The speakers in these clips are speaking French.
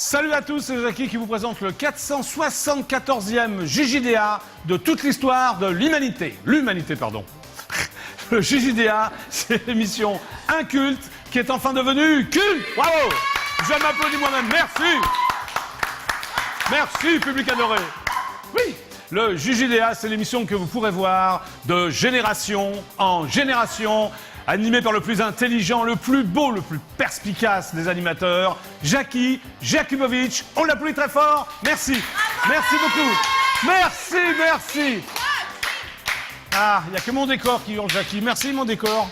Salut à tous, c'est Jackie qui vous présente le 474e JJDA de toute l'histoire de l'humanité. L'humanité, pardon. Le JJDA, c'est l'émission inculte qui est enfin devenue culte. Bravo! Je m'applaudis moi-même. Merci! Merci, public adoré. Oui, le JJDA, c'est l'émission que vous pourrez voir de génération en génération, animée par le plus intelligent, le plus beau, le plus perspicace des animateurs, Jackie Jakubovic. On l'applaudit très fort. Merci. Merci beaucoup. Merci, merci. Ah, il n'y a que mon décor qui hurle Jackie. Merci, mon décor.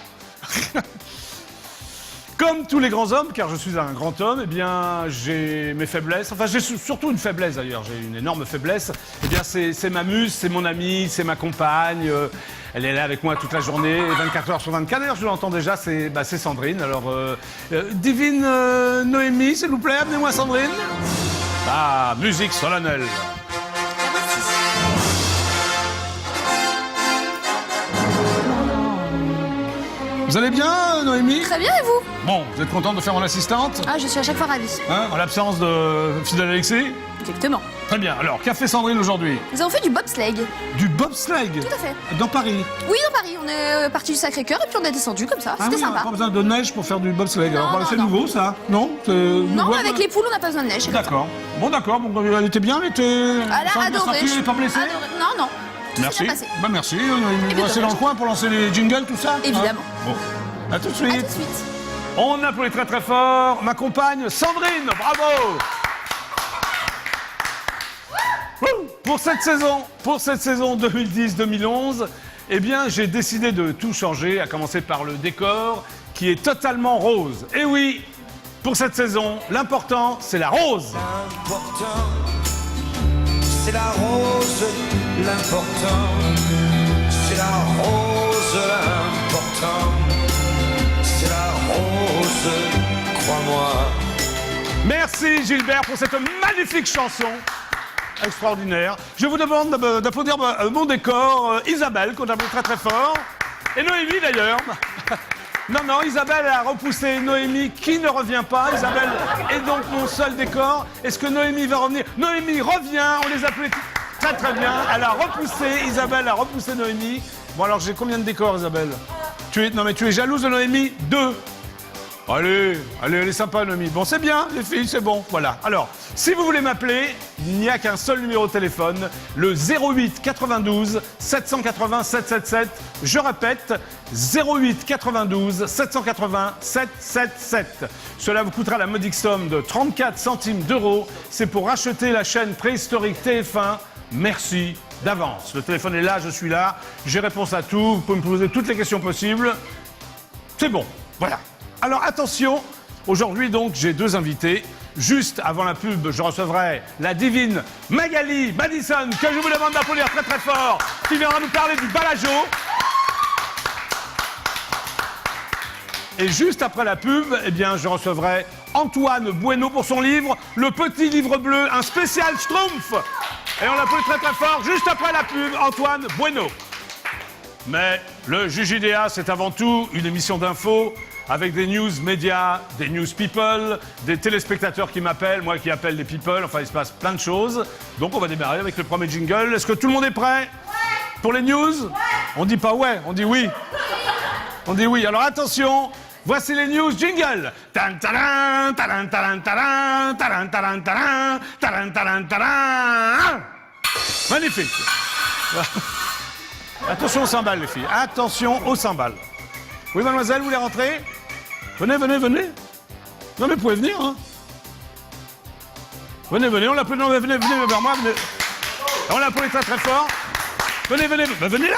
Comme tous les grands hommes, car je suis un grand homme, eh bien, j'ai mes faiblesses. Enfin, j'ai surtout une faiblesse d'ailleurs. J'ai une énorme faiblesse. Eh bien, c'est ma muse, c'est mon amie, c'est ma compagne. Elle est là avec moi toute la journée, 24 heures sur 24. D'ailleurs, je l'entends déjà, c'est Sandrine. Alors, divine Noémie, s'il vous plaît, amenez-moi Sandrine. Ah, musique solennelle. Vous allez bien, Noémie? Très bien, et vous? Bon, vous êtes contente de faire mon assistante? Ah, je suis à chaque fois ravie. Hein, en l'absence de Fidèle Alexis? Exactement. Très bien. Alors, qu'a fait Sandrine aujourd'hui? Nous avons fait du bobsleigh. Du bobsleigh? Tout à fait. Dans Paris? Oui, dans Paris. On est parti du Sacré-Cœur et puis on a descendu comme ça. C'était oui, sympa. Pas besoin de neige pour faire du bobsleigh. Non, Alors, non, c'est non. nouveau, ça? Non? Non, avec les poules, on n'a pas besoin de neige. D'accord. Bon, d'accord. Bon, elle était bien, elle était... Elle a Sandrine adoré. Sarki, elle n'est pas blessée? Adoré. Non, non. Tout s'est Merci. bien passé. Bah, merci. Et Vous bien, restez dans le coin pour lancer les jingles, tout ça? Évidemment. Hein? Bon. À tout de À suite. tout de suite. On applaudit très très fort ma compagne Sandrine, bravo. Pour cette saison 2010-2011, eh bien j'ai décidé de tout changer, à commencer par le décor qui est totalement rose. Et oui, pour cette saison, l'important c'est la rose. L'important, c'est la rose, l'important, c'est la rose, l'important. C'est la rose, crois-moi. Merci Gilbert pour cette magnifique chanson. Extraordinaire. Je vous demande d'applaudir mon décor, Isabelle, qu'on applaudit très très fort. Et Noémie d'ailleurs. Non, Isabelle a repoussé Noémie qui ne revient pas. Isabelle est donc mon seul décor. Est-ce que Noémie va revenir? Noémie revient, on les applaudit très très bien. Elle a repoussé, Isabelle a repoussé Noémie. Bon alors j'ai combien de décors Isabelle? Non mais tu es jalouse de Noémie? 2. Allez, elle est sympa Noémie. Bon c'est bien les filles, c'est bon, voilà. Alors, si vous voulez m'appeler, il n'y a qu'un seul numéro de téléphone, le 08 92 780 777. Je répète, 08 92 780 777. Cela vous coûtera la modique somme de 34 centimes d'euros. C'est pour racheter la chaîne préhistorique TF1. Merci d'avance. Le téléphone est là, je suis là. J'ai réponse à tout. Vous pouvez me poser toutes les questions possibles. C'est bon, voilà. Alors attention, aujourd'hui donc j'ai deux invités. Juste avant la pub, je recevrai la divine Magali Madison, que je vous demande d'applaudir très très fort, qui viendra nous parler du balajo. Et juste après la pub, eh bien, je recevrai Antoine Bueno pour son livre « Le petit livre bleu, un spécial Schtroumpf ». Et on l'applaudit très très fort, juste après la pub, Antoine Bueno. Mais le JJDA, c'est avant tout une émission d'infos avec des news médias, des news people, des téléspectateurs qui m'appellent, moi qui appelle des people, enfin il se passe plein de choses. Donc on va démarrer avec le premier jingle. Est-ce que tout le monde est prêt? Ouais. Pour les news? Ouais. On dit pas ouais, on dit oui. On dit oui. Alors attention, voici les news jingle. Tan taran, taran taran taran, taran taran taran, taran taran taran. Magnifique. Attention aux cymbales les filles. Attention aux cymbales. Oui mademoiselle, vous voulez rentrer? Venez. Non mais vous pouvez venir, hein. Venez, on l'applaudit, venez vers moi, venez. On l'applaudit très très fort. Venez, ben, venez là.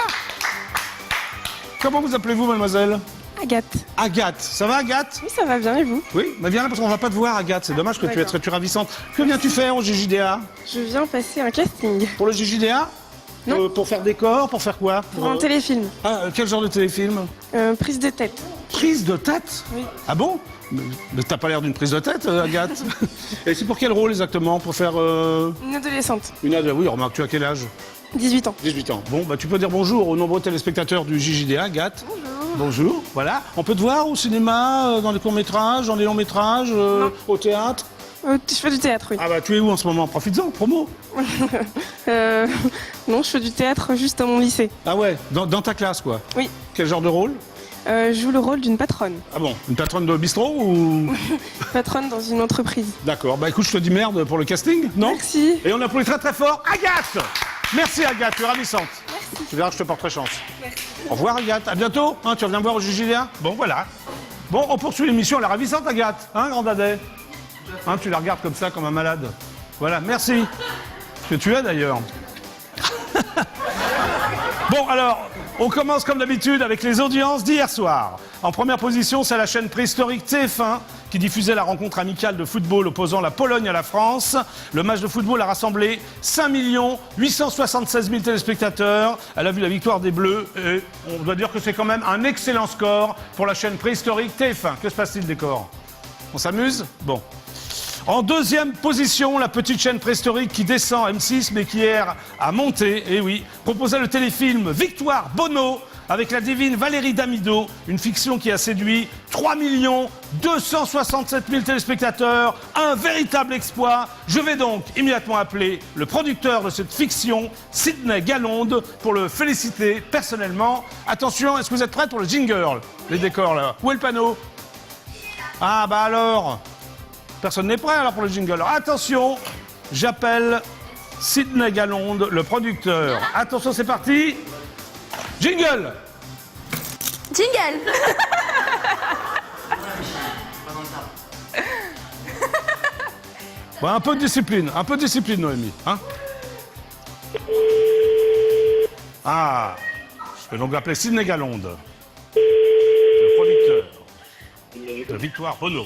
Comment vous appelez-vous mademoiselle? Agathe. Agathe, ça va Agathe? Oui, ça va bien et vous? Oui, bah viens là parce qu'on va pas te voir Agathe, c'est dommage que tu es ravissante. Que viens-tu faire au JJDA? Je viens passer un casting. Pour le JJDA? Non. Pour faire décor, pour faire quoi? Pour un téléfilm. Ah, quel genre de téléfilm? Prise de tête. Prise de tête? Oui. Ah bon? Mais t'as pas l'air d'une prise de tête, Agathe. Et c'est pour quel rôle exactement? Pour faire Une adolescente. Oui, remarque, tu as quel âge? 18 ans. 18 ans. Bon, bah tu peux dire bonjour aux nombreux téléspectateurs du JJDA, Agathe. Bonjour. Bonjour, voilà. On peut te voir au cinéma, dans les courts-métrages, dans les longs-métrages, au théâtre? Je fais du théâtre, oui. Ah bah tu es où en ce moment? Profites-en, promo. Non, je fais du théâtre juste à mon lycée. Ah ouais, dans ta classe quoi. Oui. Quel genre de rôle? Je joue le rôle d'une patronne. Ah bon, une patronne de bistrot ou... Patronne dans une entreprise. D'accord, bah écoute, je te dis merde pour le casting, non? Merci. Et on applaudit très très fort Agathe. Merci Agathe, tu es ravissante. Merci. Tu verras que je te porterai chance. Merci. Au revoir Agathe, à bientôt. Hein, tu reviens me voir au JJDA? Bon voilà. Bon, on poursuit l'émission, elle est ravissante Agathe, hein, grand dadais? Hein, tu la regardes comme ça, comme un malade. Voilà, merci. Ce que tu es d'ailleurs. Bon, alors, on commence comme d'habitude avec les audiences d'hier soir. En première position, c'est la chaîne préhistorique TF1 qui diffusait la rencontre amicale de football opposant la Pologne à la France. Le match de football a rassemblé 5 876 000 téléspectateurs. Elle a vu la victoire des Bleus et on doit dire que c'est quand même un excellent score pour la chaîne préhistorique TF1. Que se passe-t-il, décor? On s'amuse? Bon. En deuxième position, la petite chaîne préhistorique qui descend M6 mais qui hier a monté, et oui, proposait le téléfilm Victoire Bono avec la divine Valérie Damido, une fiction qui a séduit 3 267 000 téléspectateurs, un véritable exploit. Je vais donc immédiatement appeler le producteur de cette fiction, Sidney Galonde, pour le féliciter personnellement. Attention, est-ce que vous êtes prêts pour le jingle? Les décors là. Où est le panneau? Ah bah alors, personne n'est prêt alors pour le jingle. Alors, attention, j'appelle Sidney Galonde, le producteur. Attention, c'est parti. Jingle. Jingle. Bon, un peu de discipline, Noémie. Hein? Ah, je vais donc appeler Sidney Galonde, le producteur de Victoire Bono.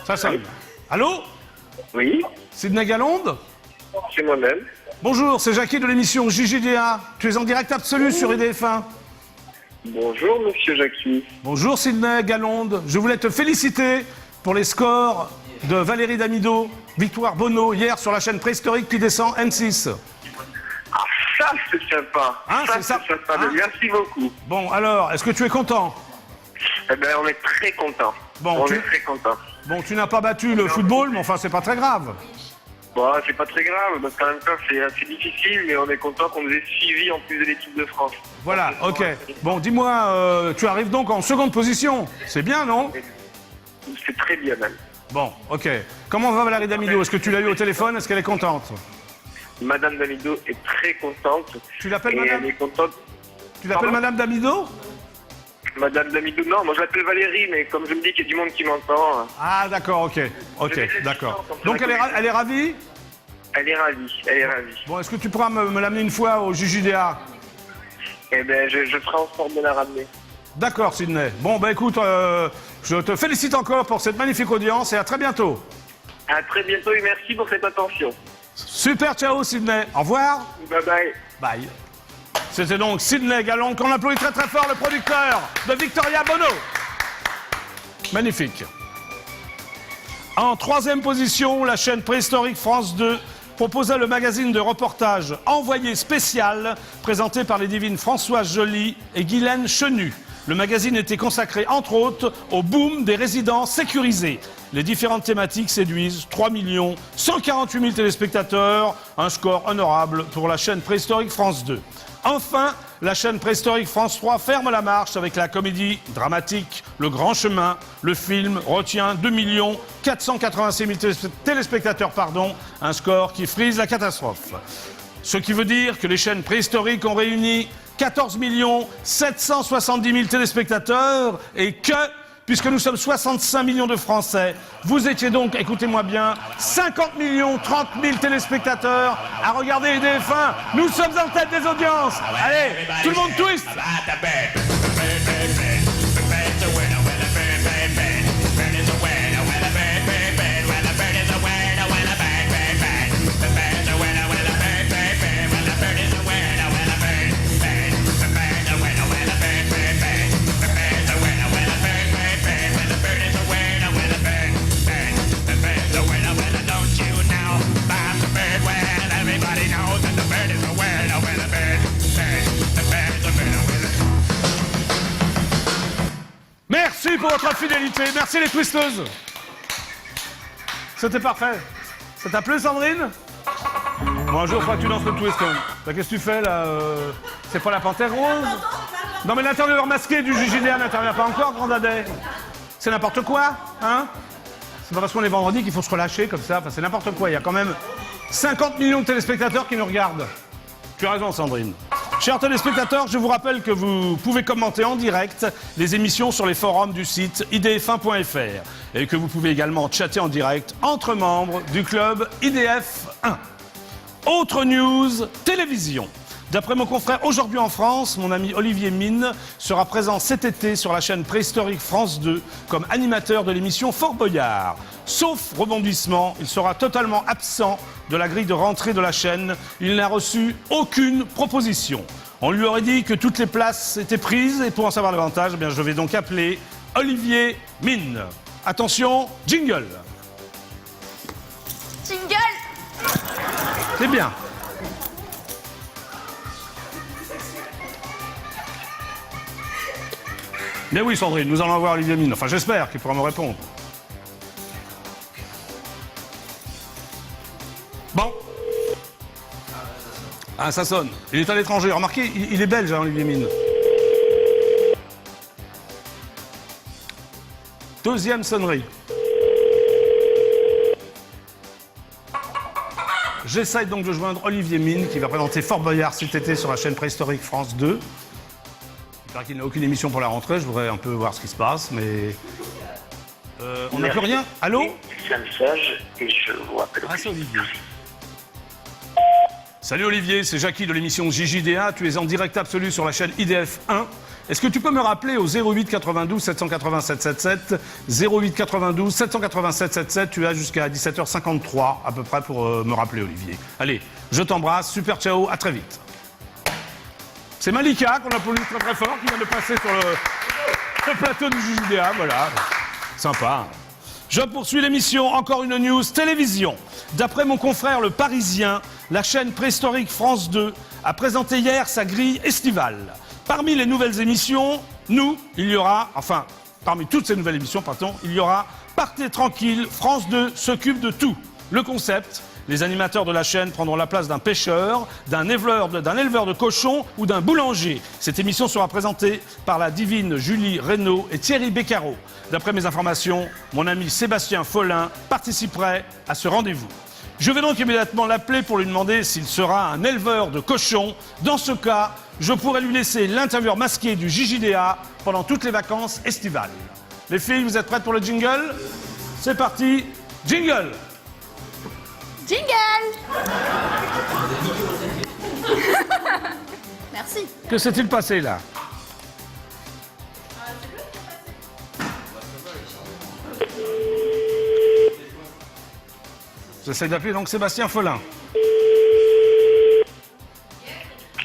Ça sonne. Allô? Oui, Sidney Galonde? c'est moi-même. Bonjour, c'est Jackie de l'émission JJDA. Tu es en direct absolu sur IDF1. Bonjour, monsieur Jackie. Bonjour Sidney Galonde. Je voulais te féliciter pour les scores de Valérie Damido, Victoire Bono, hier sur la chaîne préhistorique qui descend N6. Ah, ça, c'est sympa. Hein, ça, c'est ça. c'est sympa. Hein? Merci beaucoup. Bon, alors, est-ce que tu es content? Eh ben, on est très contents. Bon, on tu- est très contents. Bon, tu n'as pas battu le football, mais enfin, c'est pas très grave. Bon, c'est pas très grave, parce qu'en même temps, c'est assez difficile, mais on est content qu'on nous ait suivis en plus de l'équipe de France. Voilà, ok. Bon, dis-moi, tu arrives donc en seconde position. C'est bien, non? C'est très bien, même. Bon, ok. Comment va Valérie Damido? Est-ce que tu l'as eu au téléphone? Est-ce qu'elle est contente? Madame Damido est très contente. Tu l'appelles Et madame? elle est contente. Tu l'appelles Pardon? Madame Damido? Madame Damido, non, moi je l'appelle Valérie, mais comme je me dis qu'il y a du monde qui m'entend, Ah, d'accord, ok. Ok, d'accord. Donc elle est ravie? elle est ravie, elle est ravie. Bon, est-ce que tu pourras me l'amener une fois au JJDA? Eh ben, je ferai en sorte de la ramener. D'accord, Sidney. Bon, bah écoute, je te félicite encore pour cette magnifique audience et à très bientôt. À très bientôt et merci pour cette attention. Super, ciao, Sidney. Au revoir. Bye bye. Bye. C'était donc Sidney Galonde, qu'on applaudit très très fort, le producteur de Victoria Bono. Magnifique. En troisième position, la chaîne préhistorique France 2 proposait le magazine de reportage Envoyé spécial, présenté par les divines Françoise Joly et Guylaine Chenu. Le magazine était consacré, entre autres, au boom des résidences sécurisées. Les différentes thématiques séduisent 3 148 000 téléspectateurs, un score honorable pour la chaîne préhistorique France 2. Enfin, la chaîne préhistorique France 3 ferme la marche avec la comédie dramatique Le Grand Chemin. Le film retient 2 486 000 téléspectateurs, un score qui frise la catastrophe. Ce qui veut dire que les chaînes préhistoriques ont réuni 14 770 000 téléspectateurs et que, puisque nous sommes 65 millions de Français, vous étiez donc, écoutez-moi bien, 50 30 000 téléspectateurs à regarder IDF1. Nous sommes en tête des audiences. Allez, tout le monde twist. Merci pour votre fidélité. Merci les twisteuses. C'était parfait. Ça t'a plu, Sandrine? Bon, un jour, il faudra que tu danses le twiston. Bah, qu'est-ce que tu fais, là C'est pas la panthère rose? Non, mais l'intervieweur masqué du JJDA n'intervient pas encore, grand dadais. C'est n'importe quoi, hein? C'est pas parce qu'on est vendredi qu'il faut se relâcher comme ça. Enfin, c'est n'importe quoi. Il y a quand même 50 millions de téléspectateurs qui nous regardent. Tu as raison, Sandrine. Chers téléspectateurs, je vous rappelle que vous pouvez commenter en direct les émissions sur les forums du site idf1.fr et que vous pouvez également chatter en direct entre membres du club IDF1. Autre news, télévision. D'après mon confrère Aujourd'hui en France, mon ami Olivier Mine sera présent cet été sur la chaîne préhistorique France 2 comme animateur de l'émission Fort Boyard. Sauf rebondissement, il sera totalement absent de la grille de rentrée de la chaîne. Il n'a reçu aucune proposition. On lui aurait dit que toutes les places étaient prises et pour en savoir davantage, eh bien, je vais donc appeler Olivier Mine. Attention, jingle. Jingle. C'est bien. Mais oui, Sandrine, nous allons avoir Olivier Mine. Enfin, j'espère qu'il pourra me répondre. Bon. Ah, ça sonne. Il est à l'étranger. Remarquez, il est belge, hein, Olivier Mine. Deuxième sonnerie. J'essaye donc de joindre Olivier Mine, qui va présenter Fort Boyard cet été sur la chaîne préhistorique France 2. Il paraît qu'il n'a aucune émission pour la rentrée, je voudrais un peu voir ce qui se passe, mais... on n'a plus rien. Allô? C'est un message et je vous rappelle. Ah, c'est Olivier. Salut Olivier, c'est Jackie de l'émission JJDA. Tu es en direct absolu sur la chaîne IDF1. Est-ce que tu peux me rappeler au 08 92 787 77 08 92 787 77? Tu as jusqu'à 17h53 à peu près pour me rappeler, Olivier. Allez, je t'embrasse, super ciao, à très vite. C'est Malika qu'on applaudit très très fort, qui vient de passer sur le plateau du JJDA, voilà. Sympa. Je poursuis l'émission, encore une news télévision. D'après mon confrère Le Parisien, la chaîne préhistorique France 2 a présenté hier sa grille estivale. Parmi les nouvelles émissions, il y aura, enfin, parmi toutes ces nouvelles émissions, pardon, il y aura Partez tranquille, France 2 s'occupe de tout. Le concept, les animateurs de la chaîne prendront la place d'un pêcheur, d'un éleveur de cochons ou d'un boulanger. Cette émission sera présentée par la divine Julie Reynaud et Thierry Beccaro. D'après mes informations, mon ami Sébastien Follin participerait à ce rendez-vous. Je vais donc immédiatement l'appeler pour lui demander s'il sera un éleveur de cochons. Dans ce cas, je pourrais lui laisser l'intervieweur masqué du JJDA pendant toutes les vacances estivales. Les filles, vous êtes prêtes pour le jingle? C'est parti, jingle! Jingle. Merci. Que s'est-il passé là? J'essaie d'appeler donc Sébastien Follin.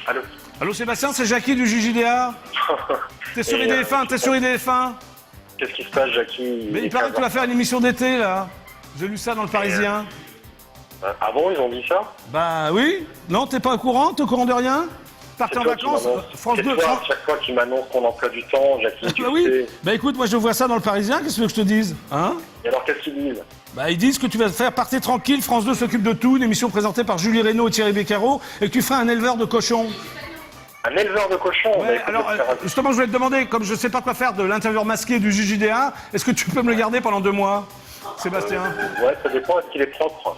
Allô? Allô Sébastien, c'est Jackie du JJDA. T'es sur IDF1, t'es sur IDF1. Qu'est-ce qui se passe, Jackie? Mais il paraît que tu vas faire une émission d'été là. J'ai lu ça dans le Parisien. Ah bon, ils ont dit ça? Bah oui. Non, t'es pas au courant? T'es au courant de rien? Partez en vacances, France 2. Chaque fois qu'il m'annonce ton emploi du temps, Jackie, tu Bah oui. sais. Bah écoute, moi je vois ça dans le Parisien, qu'est-ce que tu veux que je te dise? Hein? Et alors, qu'est-ce qu'ils disent? Bah ils disent que tu vas faire Partez tranquille, France 2 s'occupe de tout, une émission présentée par Julie Reynaud et Thierry Beccaro, et que tu feras un éleveur de cochons. Un éleveur de cochons? Ouais, alors justement je voulais te demander, comme je sais pas quoi faire de l'intervieweur masqué du JJDA, est-ce que tu peux me le garder pendant 2 mois, Sébastien? Ouais, ça dépend, est-ce qu'il est propre?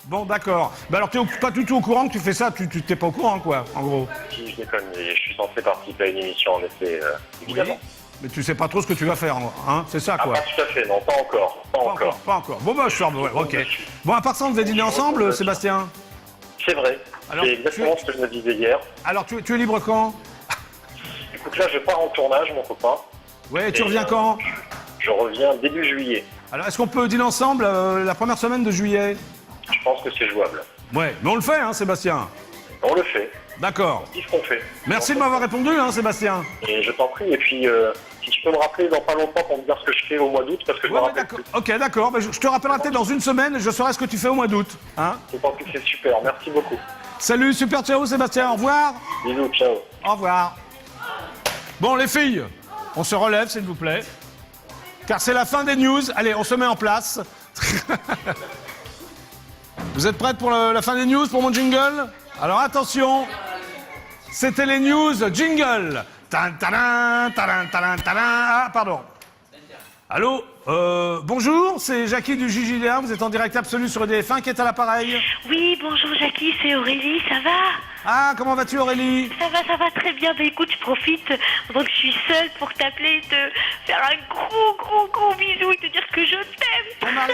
Bon, d'accord. Bah alors, t'es pas du tout au courant que tu fais ça, tu t'es pas au courant, quoi, en gros. Si, je déconne, mais je suis censé participer à une émission, en effet, évidemment. Mais tu sais pas trop ce que tu vas faire, hein, c'est ça, Ah, quoi. pas tout à fait, non, pas encore. Pas encore. Pas encore. Bon, bah, je suis ouais, ok. Bon, à part ça, on devait dîner ensemble, Sébastien? C'est vrai. Alors, C'est exactement ce que je me disais hier. Alors, tu es libre quand? Écoute, là, je pars en tournage, mon copain. Ouais, tu Et, reviens quand? Je reviens début juillet. Alors, est-ce qu'on peut dîner ensemble la première semaine de juillet? Je pense que c'est jouable. Ouais, mais on le fait, hein, Sébastien? On le fait. D'accord. C'est ce qu'on fait. Merci de m'avoir répondu, hein, Sébastien. Et je t'en prie, et puis, si tu peux me rappeler dans pas longtemps pour me dire ce que je fais au mois d'août, parce que je me Ouais, rappelle d'accord. plus. Ok, d'accord. Bah, je te rappellerai peut-être dans une semaine et je saurai ce que tu fais au mois d'août. Hein? D'autant plus que c'est super, merci beaucoup. Salut, super, ciao, Sébastien, au revoir. Bisous, ciao. Au revoir. Bon, les filles, on se relève, s'il vous plaît. car c'est la fin des news. Allez, on se met en place. Vous êtes prêtes pour la fin des news, pour mon jingle? Alors attention, c'était les news jingle. Tan, tadan, tadan, tadan, tadan. Ah, pardon. Allô, bonjour, c'est Jackie du JJDA, vous êtes en direct absolu sur EDF1, qui est à l'appareil? Oui, bonjour Jackie, c'est Aurélie, ça va? Ah, comment vas-tu Aurélie? Ça va très bien. Bah écoute, je profite pendant que je suis seule pour t'appeler et te faire un gros bisou et te dire que je t'aime Ton mari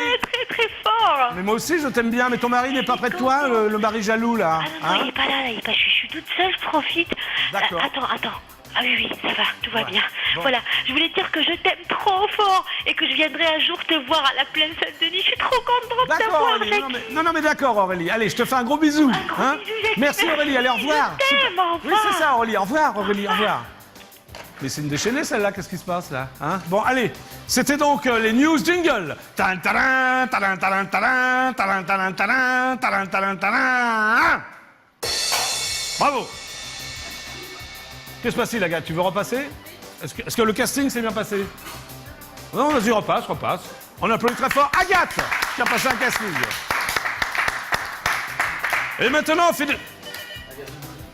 très fort. Mais moi aussi je t'aime bien, mais ton mari n'est pas près de toi, le mari jaloux là? Ah non, il est pas là, je suis toute seule, je profite. D'accord. Attends. Ah oui, ça va, tout va bien. Bon. Voilà, je voulais te dire que je t'aime trop fort et que je viendrai un jour te voir à la plaine Saint-Denis. Je suis trop contente de D'accord t'avoir, Aurélie, Jackie. non mais d'accord Aurélie, allez je te fais un gros bisou. Gros bisou, Jackie. Merci Aurélie, allez au revoir. Je t'aime, au Oui revoir. c'est ça Aurélie, au revoir Aurélie, au revoir. Mais c'est une déchaînée celle-là, qu'est-ce qui se passe là hein? Bon allez, c'était donc les news jingle. Tan, tadan, tadan, tadan, tadan, tadan, tadan, tadan, tadan, tadan, tadan. Bravo. Qu'est-ce qui se passe là, gars? Tu veux repasser? Est-ce que le casting s'est bien passé? Non, vas-y, repasse. On applaudit très fort Agathe, qui a passé un casting. Et maintenant,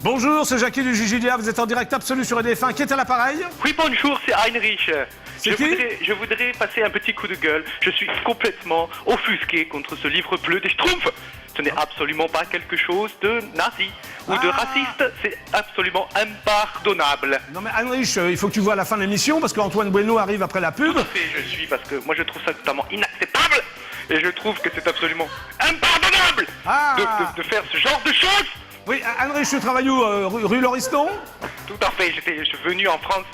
bonjour, c'est Jackie du JJDA, vous êtes en direct absolu sur EDF1, qui est à l'appareil? Oui, bonjour, c'est Heinrich. C'est qui? Je voudrais passer un petit coup de gueule. Je suis complètement offusqué contre ce livre bleu des Schtroumpfs. Ce n'est absolument pas quelque chose de nazi ou de raciste. C'est absolument impardonnable. Non mais Heinrich, il faut que tu vois à la fin de l'émission, parce qu'Antoine Bueno arrive après la pub. Et je suis parce que moi je trouve ça totalement inacceptable. Et je trouve que c'est absolument impardonnable de faire ce genre de choses. Oui, Heinrich, tu travailles où? Rue Lauriston? Tout à fait, je suis venu en France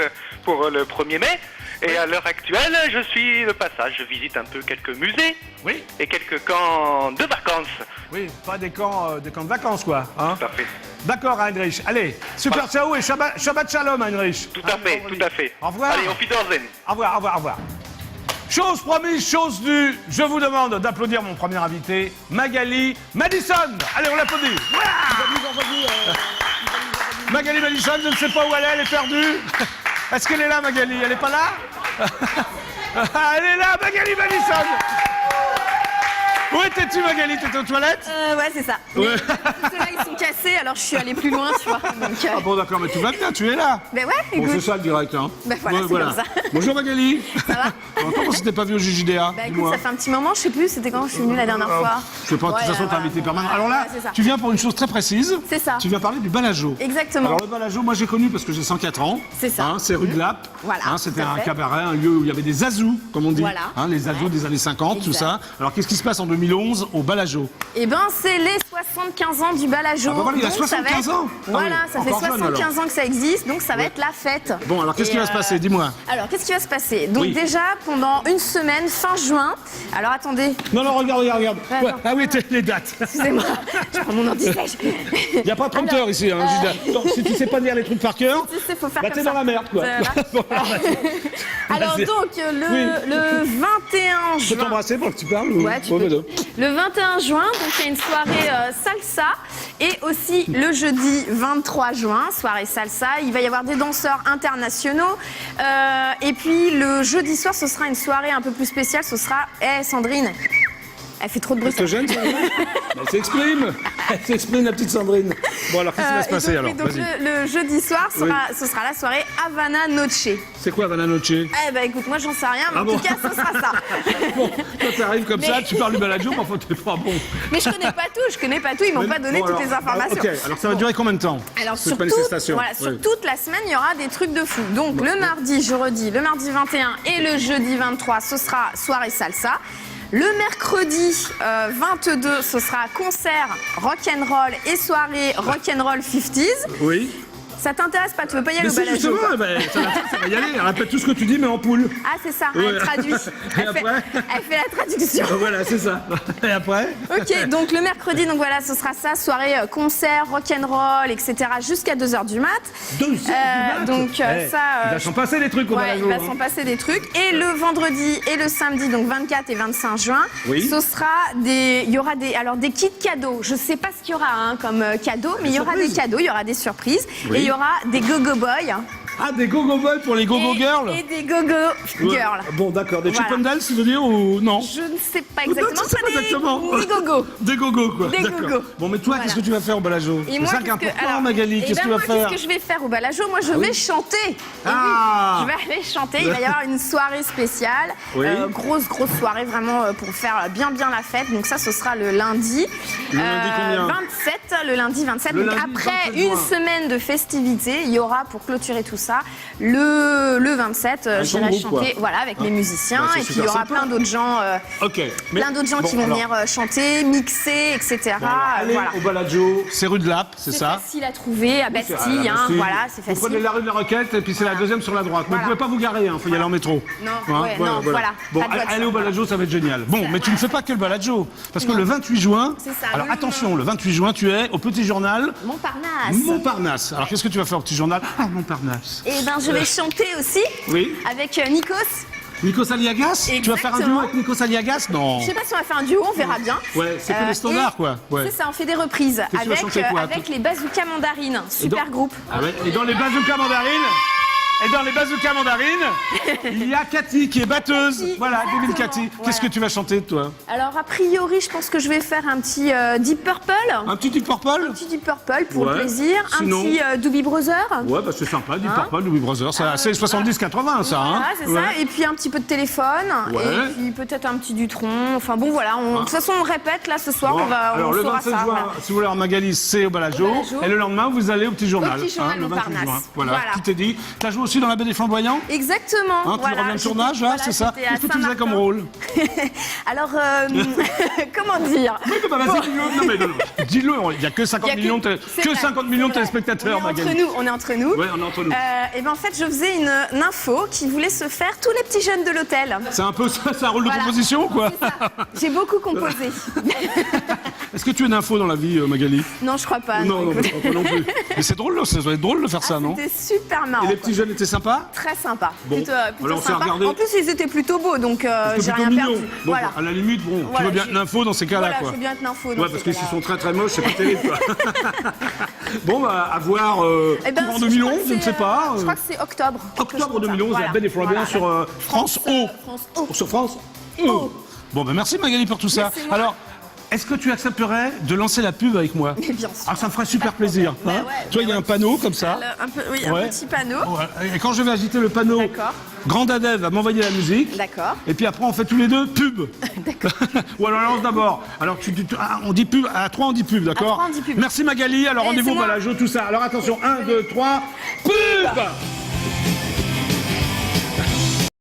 pour le 1er mai. Et à l'heure actuelle, je suis de passage. Je visite un peu quelques musées. Oui. Et quelques camps de vacances. Oui, pas des camps de vacances, quoi. Hein? Tout à fait. D'accord, Heinrich. Allez, super ciao et Shabbat Shalom, Heinrich. Tout à fait. Au revoir. Allez, auf Wiedersehen. Au revoir. Chose promise, chose due. Je vous demande d'applaudir mon premier invité, Magali Madison. Allez, on l'applaudit. Magali Madison, je ne sais pas où elle est perdue. Est-ce qu'elle est là, Magali? Elle n'est pas là? Elle est là, Magali Madison. Où étais-tu, Magali? T'étais aux toilettes? Ouais, c'est ça. Ouais. Mais ceux-là, ils sont cassés, alors je suis allée plus loin, tu vois. Donc, Ah bon, d'accord, mais tout va bien, tu es là. Ben ouais, Bon, écoute. c'est ça le direct, hein. Ben voilà, c'est comme ça. Bonjour Magali. Ça va? Comment c'était pas vu au JJDA? Bah écoute, ça fait un petit moment, je sais plus, c'était quand je suis venue la dernière fois. Je sais pas, de toute façon, t'es invité permanent. Alors là, Ouais, c'est ça. tu viens pour une chose très précise. C'est ça. Tu viens parler du Balajo. Exactement. Alors le Balajo, moi j'ai connu parce que j'ai 104 ans. C'est ça. Hein, c'est rue de Lappe. Voilà, Hein, c'était tout à un fait. cabaret, un lieu où il y avait des azous, comme on dit. Voilà. Hein, les azous Ouais. des années 50, tout Exact. ça. Alors qu'est-ce qui se passe en 2011 au Balajo? Eh ben, c'est les 75 ans du Balajo. Ah bah voilà, il y a Donc, ça va 75 être- ans. Ah Voilà, oui, ça fait encore jeune, 75 ans que ça existe, donc ça va être la fête. Bon, alors qu'est-ce Et, qui va se passer? Dis-moi. Alors, qu'est-ce qui va se passer? Donc Oui. déjà, pendant une semaine, fin juin... Alors, attendez, Non, regarde. Ouais, Ouais, attends. ah oui, les dates. excusez-moi, je prends mon anti-sèche. Il n'y a pas de prompteur ici. Hein, Attends, si tu sais pas lire les trucs par cœur, Il faut faire bah comme t'es ça. dans la merde, quoi. Voilà. Alors Vas-y. donc, le 21 Je peux juin... t'embrasser pour que tu parles ou... Ouais, tu Ouais, peux. bah, non. Le 21 juin, donc il y a une soirée salsa. Et aussi le jeudi 23 juin, soirée salsa. Il va y avoir des danseurs internationaux. Et puis le jeudi soir, ce sera une soirée un peu plus spéciale. Ce sera... Sandrine, elle fait trop de bruit. Ça te gêne, Sandrine? Elle s'exprime. Elle s'exprime, la petite Sandrine. Bon, alors qu'est-ce qui va se passer alors? Et donc Vas-y. le jeudi soir, ce sera la soirée Havana Noche. C'est quoi, Havana Noche? Eh ben écoute, moi j'en sais rien, mais Ah en bon tout cas, ce sera ça. Bon, quand t'arrives comme ça, tu parles du Balajo, mais enfin, t'es pas bon. Mais je connais pas tout, ils m'ont pas donné Bon, toutes alors, les informations. Ok, alors ça va durer combien de temps? Alors cette sur, manifestation? voilà, sur Oui. toute la semaine, il y aura des trucs de fou. Donc le mardi, je redis, le mardi 21 et le jeudi 23, ce sera soirée salsa. Le mercredi 22, ce sera concert rock'n'roll et soirée rock'n'roll 50s. Oui. Ça t'intéresse pas? Tu veux pas y aller Mais au si, Balajo? justement, quoi. ben, ça va y aller. Répète tout ce que tu dis, mais en poule. Ah, c'est ça, Ouais. elle traduit. Elle fait, après elle fait la traduction. Voilà, c'est ça. Et après? Ok, donc le mercredi, donc voilà, ce sera ça, soirée concert, rock'n'roll, etc. jusqu'à 2h du mat. 2 heures du mat. Donc Eh, ça... il va s'en passer des trucs au Ouais, il Balajo. va hein. s'en passer des trucs. Et le vendredi et le samedi, donc 24 et 25 juin, Oui. ce sera il y aura des kits cadeaux. Je sais pas ce qu'il y aura comme cadeaux, mais il y aura des surprises. cadeaux, il y aura des surprises. Oui. Et il y aura des go-go boys. Ah, des go-go boys pour les go-go girls. Et des go-go Ouais. girls. Bon, d'accord. Des Voilà. chippendales, tu veux dire, ou non? Je ne sais pas Non, exactement. tu sais pas des- exactement. Des go-go. Des go-go, quoi. Des D'accord. go-go. Bon, mais toi, Voilà. qu'est-ce que tu vas faire au Balajo? Et C'est moi, ça qui est qu'est-ce que- important, alors, Magali. eh Qu'est-ce que tu ben, vas moi, faire? Qu'est-ce que je vais faire au Balajo? Moi, je vais chanter. Et Ah. oui, je vais aller chanter. Il va y avoir une soirée spéciale. Oui. Grosse soirée vraiment pour faire bien la fête. Donc ça, ce sera le lundi. Le lundi combien? 27, le lundi 27. Le Donc lundi après 27 une juin. semaine de festivités, il y aura pour clôturer tout ça le 27. Avec ton J'irai groupe, chanter quoi. voilà, avec mes musiciens. Bah, c'est et puis il y super aura sympa. plein d'autres gens, Ok. Mais- plein d'autres gens bon, qui vont alors, venir chanter, mixer, etc. bon, alors, allez Voilà. au Balajo, c'est rue de Lappe, c'est C'est ça? facile à trouver à Bastille, Ah, la hein, Bastille. voilà, c'est Vous prenez facile. la rue de la Roquette et puis c'est la deuxième sur la droite. Mais Voilà. vous pouvez pas vous garer, il faut y aller en métro. Non, ouais, non, voilà. Bon, Pas de voiture, allez au Balajo, ça va être génial. Bon, mais tu ne fais pas que le Balajo. Parce que Non. le 28 juin. C'est ça, Alors le attention, le 28 juin, tu es au Petit Journal Montparnasse. Montparnasse. Alors qu'est-ce que tu vas faire au Petit Journal? Ah, Montparnasse. Et ben je vais chanter aussi Oui. avec Nikos. Nikos Aliagas? Tu vas faire un duo Exactement. avec Nikos Aliagas? Non. Je sais pas si on va faire un duo, on verra bien. Ouais, c'est que les standards, et quoi. Ouais. C'est ça, on fait des reprises que tu vas chanter quoi, avec les Bazooka Mandarines, super groupe. Ah ouais. Et dans les bazookas mandarines, il y a Cathy qui est batteuse. Cathy, Voilà, Devil Cathy. exactement. Qu'est-ce que Voilà. tu vas chanter, toi? Alors a priori, je pense que je vais faire un petit Deep Purple. Un petit Deep Purple? Un petit Deep Purple pour Ouais. le plaisir. Sinon- Un petit Doobie Brothers. Ouais, bah c'est sympa, Deep Purple, Louis Brothers. C'est 70-80, ça, hein? Voilà, c'est Ouais. ça. Et puis un petit peu de téléphone. Ouais. Et puis peut-être un petit Dutron. Enfin bon, voilà. De toute façon, on répète là ce soir. Bon, on alors on le saura 27 ça. juin, voilà. si vous voulez, en Magali, c'est au Balajo. Au Balajo. Et le lendemain, vous allez au Petit Journal. Au Petit Journal le 28 Montparnasse. juin. Voilà, Voilà. tout est dit. T'as joué aussi dans la baie des Flamboyants? Exactement. Hein, tu voilà, reviens de tournage, là, voilà, c'est ça? j'étais à Qu'est-ce que tu faisais Saint-Martin. comme rôle? Alors, comment dire Bah, vas-y, dis-le. Non, mais non, dis-le, il n'y a que 50 Il y a que- millions, c'est que vrai, 50 millions de c'est vrai. téléspectateurs, On est Magali. entre nous. Ouais, on est entre nous. Et ben en fait, je faisais une info qui voulait se faire tous les petits jeunes de l'hôtel. C'est un peu ça, c'est un rôle de Voilà. composition ou quoi? C'est ça. J'ai beaucoup composé. Est-ce que tu es une info dans la vie, Magali? Non, je crois pas. Non, non, écoute. pas non plus. Mais c'est drôle, ça doit être drôle de faire ça, non? C'était super marrant. Et les quoi. petits jeunes étaient sympas? Très sympa. Bon. Plutôt Alors, on s'est sympa. regardé. En plus, ils étaient plutôt beaux, donc C'est j'ai plutôt rien mignon. perdu. Bon, Voilà. à la limite, bon, tu Voilà, veux bien j'ai- être l'info dans ces cas-là, Voilà, quoi. je veux bien être l'info. dans Ouais, ces parce que s'ils cas-là. sont très très moches, c'est pas terrible, quoi. Bon, bah, à voir Eh ben, en je 2011, crois que je ne c'est, sais pas. Je crois que c'est octobre. Octobre 2011, la baie des Flamboyants sur France O. France O. Sur France O. Bon, ben merci Magali pour tout ça. C'est moi. Alors, est-ce que tu accepterais de lancer la pub avec moi? Mais bien sûr. Ah, ça me ferait super plaisir. Bah hein. ouais, Toi, il y a bah un panneau comme ça. Oui, Ouais. un petit panneau. Ouais. Et quand je vais agiter le panneau, D'accord. Grand Adèle va m'envoyer la musique. D'accord. Et puis après, on fait tous les deux pub. Ou alors, on lance d'abord. Alors, on dit pub. À 3, on dit pub, d'accord? À 3, on dit pub. Merci Magali. Alors, Et rendez-vous c'est au moi. Balajo, tout ça. Alors, attention, 1, 2, 3, pub!